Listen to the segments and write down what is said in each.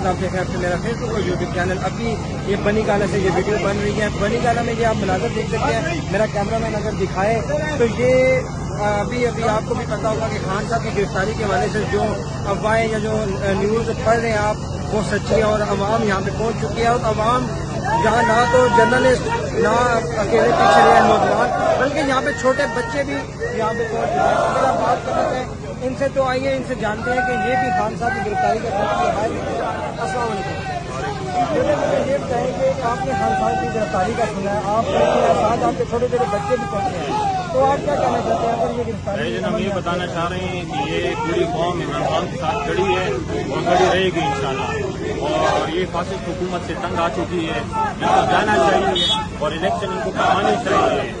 خیرات آپ دیکھ رہے ہیں میرا فیس بک اور یوٹیوب چینل. ابھی یہ بنی گالا سے یہ ویڈیو بن رہی ہے. بنی گالا میں یہ آپ مناظر دیکھ سکتے ہیں. میرا کیمرہ مین اگر دکھائے تو یہ ابھی آپ کو بھی پتا ہوگا کہ خان صاحب کی گرفتاری کے حوالے سے جو افواہیں یا جو نیوز پڑھ رہے ہیں آپ وہ سچی ہے, اور عوام یہاں پہ پہنچ چکی ہے. اور عوام جہاں نہ تو جرنلسٹ نہ اکیلے پیچھے رہے ہیں نوجوان, بلکہ یہاں پہ چھوٹے بچے بھی یہاں پہ پہنچ چکے ہیں. اگر آپ بات کرتے ہیں ان سے تو آئیے ان سے جانتے ہیں کہ یہ بھی خان صاحب کی گرفتاری کا السلام علیکم. مجھے یہ بتائیں کہ آپ نے خان صاحب کی گرفتاری کا سنا ہے, آپ ساتھ آپ کے چھوٹے چھوٹے بچے بھی پہنچے ہیں, تو آپ کیا کہنا چاہتے ہیں اگر یہ گرفتاری؟ ہم یہ بتانا چاہ رہے ہیں کہ یہ پوری قوم عمران خان کے ساتھ کھڑی ہے اور کھڑی رہے گی انشاءاللہ. اور یہ فاسد حکومت سے تنگ آ چکی ہے, ان کو جانا چاہیے اور الیکشن ان کو کروانے چاہیے.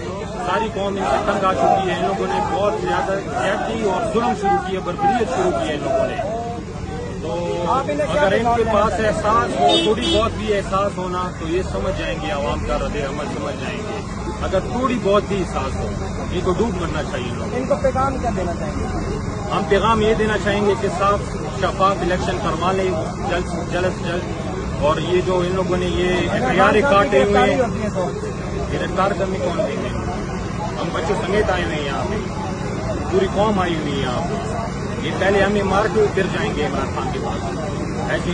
ساری قوم ان سے تنگ آ چکی ہے. ان لوگوں نے بہت زیادہ زیادتی اور ظلم شروع کی ہے, بربریت شروع کی ہے ان لوگوں نے. تو اگر ان کے پاس احساس ہو, تھوڑی بہت بھی احساس ہونا, تو یہ سمجھ جائیں گے, عوام کا رد عمل سمجھ جائیں گے. اگر تھوڑی بہت بھی احساس ہو, ان کو ڈوب کرنا چاہیے. لوگ ان کو پیغام کیا دینا چاہیں گے؟ ہم پیغام یہ دینا چاہیں گے کہ صاف شفاف الیکشن کروا لیں جلد سے جلد. اور یہ جو ان لوگوں نے یہ اختیار کاٹے ہوئے ہیں, گرفتار کرنے کون دیں گے؟ ہم بچوں سمیت آئے ہوئے ہیں یہاں پہ, پوری قوم آئی ہوئی ہے یہاں پہ. یہ پہلے ہمیں مار کے پھر جائیں گے عمران خان کے پاس. ایسے